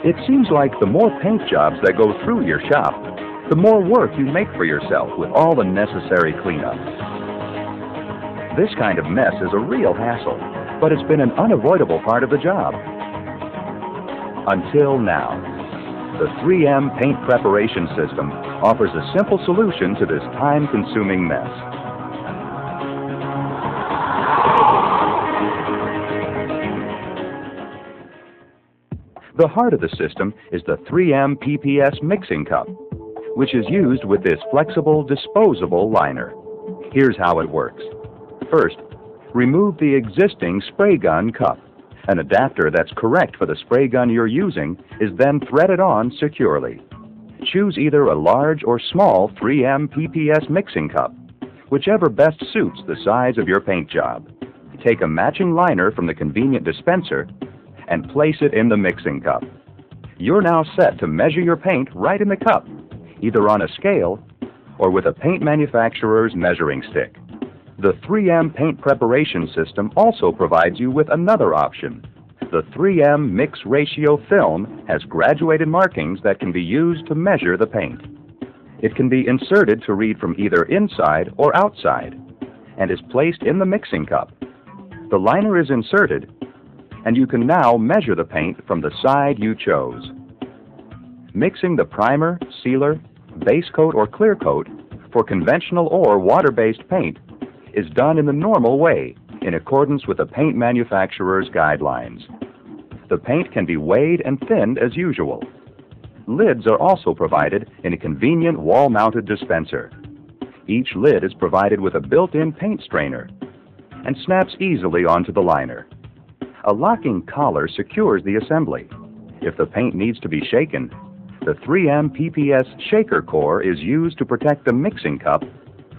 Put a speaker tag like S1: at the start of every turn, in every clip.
S1: It seems like the more paint jobs that go through your shop, the more work you make for yourself with all the necessary cleanup. This kind of mess is a real hassle, but it's been an unavoidable part of the job. Until now. The 3M Paint Preparation System offers a simple solution to this time-consuming mess. The heart of the system is the 3M PPS Mixing Cup, which is used with this flexible, disposable liner. Here's how it works. First, remove the existing spray gun cup. An adapter that's correct for the spray gun you're using is then threaded on securely. Choose either a large or small 3M PPS mixing cup, whichever best suits the size of your paint job. Take a matching liner from the convenient dispenser and place it in the mixing cup. You're now set to measure your paint right in the cup, either on a scale or with a paint manufacturer's measuring stick. The 3M Paint Preparation System also provides you with another option. The 3M Mix Ratio Film has graduated markings that can be used to measure the paint. It can be inserted to read from either inside or outside and is placed in the mixing cup. The liner is inserted, and you can now measure the paint from the side you chose. Mixing the primer, sealer, base coat, or clear coat for conventional or water-based paint is done in the normal way, in accordance with the paint manufacturer's guidelines. The paint can be weighed and thinned as usual. Lids are also provided in a convenient wall-mounted dispenser. Each lid is provided with a built-in paint strainer and snaps easily onto the liner. A locking collar secures the assembly. If the paint needs to be shaken, the 3M PPS shaker core is used to protect the mixing cup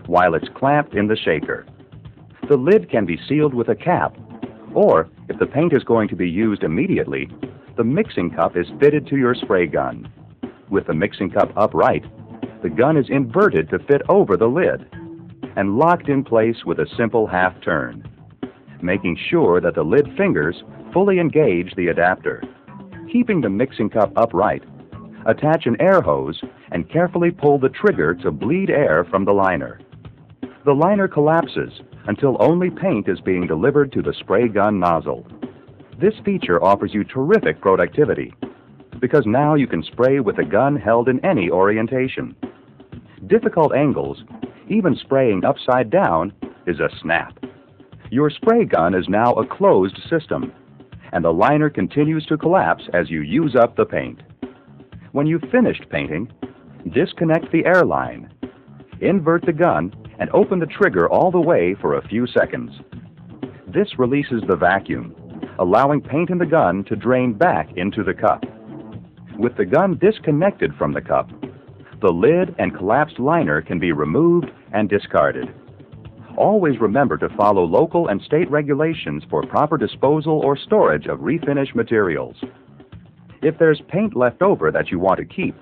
S1: while it's clamped in the shaker. The lid can be sealed with a cap, or if the paint is going to be used immediately, the mixing cup is fitted to your spray gun. With the mixing cup upright, the gun is inverted to fit over the lid and locked in place with a simple half turn, making sure that the lid fingers fully engage the adapter. Keeping the mixing cup upright, attach an air hose and carefully pull the trigger to bleed air from the liner. The liner collapses until only paint is being delivered to the spray gun nozzle. This feature offers you terrific productivity because now you can spray with the gun held in any orientation. Difficult angles, even spraying upside down, is a snap. Your spray gun is now a closed system, and the liner continues to collapse as you use up the paint. When you've finished painting, disconnect the air line, invert the gun, and open the trigger all the way for a few seconds. This releases the vacuum, allowing paint in the gun to drain back into the cup. With the gun disconnected from the cup, the lid and collapsed liner can be removed and discarded. Always remember to follow local and state regulations for proper disposal or storage of refinish materials. If there's paint left over that you want to keep,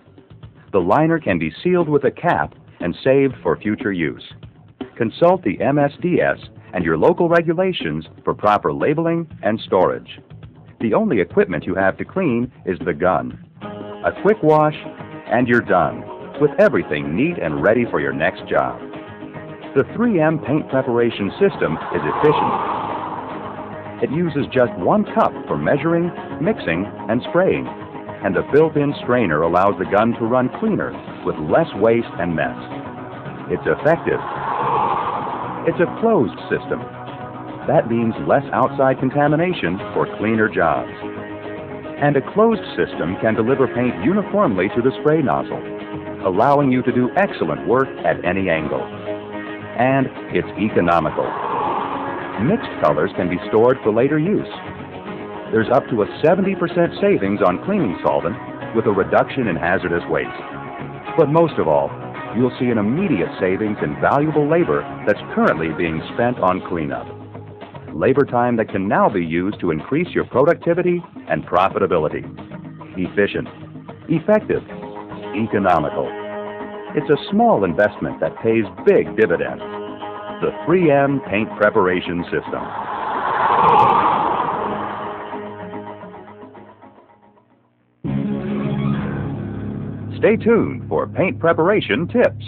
S1: the liner can be sealed with a cap and saved for future use. Consult the MSDS and your local regulations for proper labeling and storage. The only equipment you have to clean is the gun. A quick wash, and you're done, with everything neat and ready for your next job. The 3M Paint Preparation System is efficient. It uses just one cup for measuring, mixing, and spraying, and the built-in strainer allows the gun to run cleaner with less waste and mess. It's effective. It's a closed system. That means less outside contamination for cleaner jobs. And a closed system can deliver paint uniformly to the spray nozzle, allowing you to do excellent work at any angle. And it's economical. Mixed colors can be stored for later use. There's up to a 70% savings on cleaning solvent with a reduction in hazardous waste. But most of all, you'll see an immediate savings in valuable labor that's currently being spent on cleanup. Labor time that can now be used to increase your productivity and profitability. Efficient, effective, economical. It's a small investment that pays big dividends. The 3M Paint Preparation System. Stay tuned for paint preparation tips.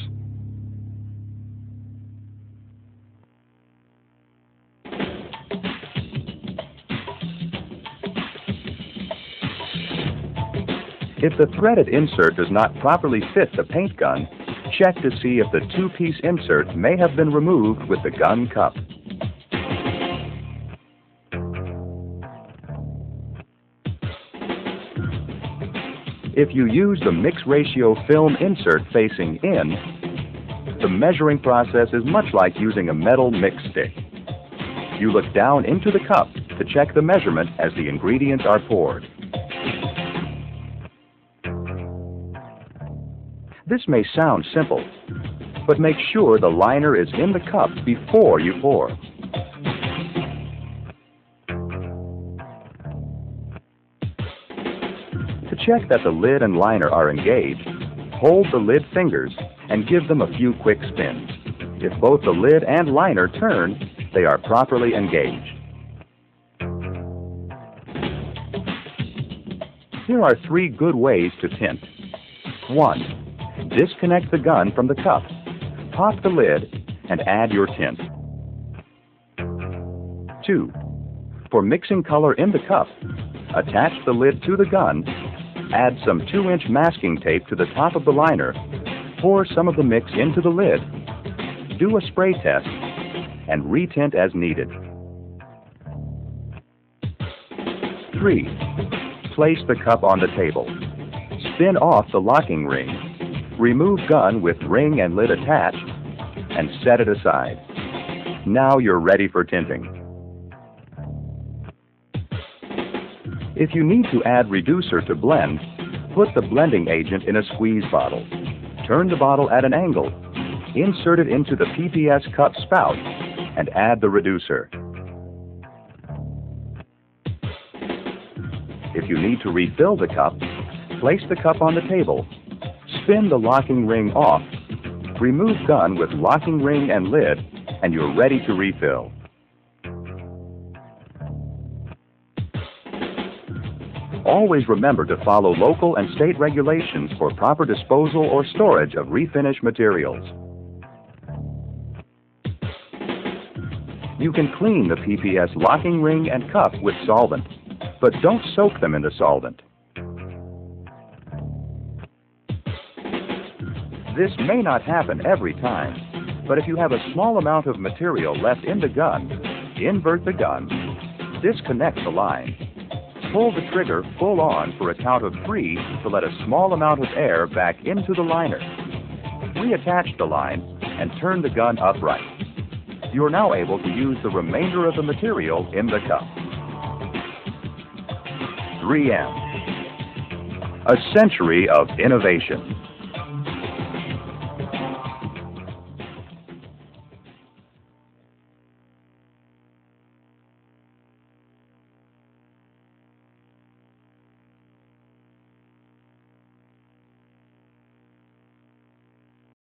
S1: If the threaded insert does not properly fit the paint gun, check to see if the two-piece insert may have been removed with the gun cup. If you use the mix ratio film insert facing in, the measuring process is much like using a metal mix stick. You look down into the cup to check the measurement as the ingredients are poured. This may sound simple, but make sure the liner is in the cup before you pour. To check that the lid and liner are engaged, hold the lid fingers and give them a few quick spins. If both the lid and liner turn, they are properly engaged. Here are 3 good ways to tint. 1. Disconnect the gun from the cup. Pop the lid and add your tint. 2. For mixing color in the cup, attach the lid to the gun, add some 2-inch masking tape to the top of the liner, pour some of the mix into the lid, do a spray test, and retint as needed. 3. Place the cup on the table. Spin off the locking ring. Remove gun with ring and lid attached, and set it aside. Now you're ready for tinting. If you need to add reducer to blend, put the blending agent in a squeeze bottle. Turn the bottle at an angle, insert it into the PPS cup spout, and add the reducer. If you need to refill the cup, place the cup on the table. Spin the locking ring off, remove gun with locking ring and lid, and you're ready to refill. Always remember to follow local and state regulations for proper disposal or storage of refinish materials. You can clean the PPS locking ring and cup with solvent, but don't soak them in the solvent. This may not happen every time, but if you have a small amount of material left in the gun, invert the gun, disconnect the line. Pull the trigger full on for a count of 3 to let a small amount of air back into the liner. Reattach the line and turn the gun upright. You are now able to use the remainder of the material in the cup. 3M. A century of innovation.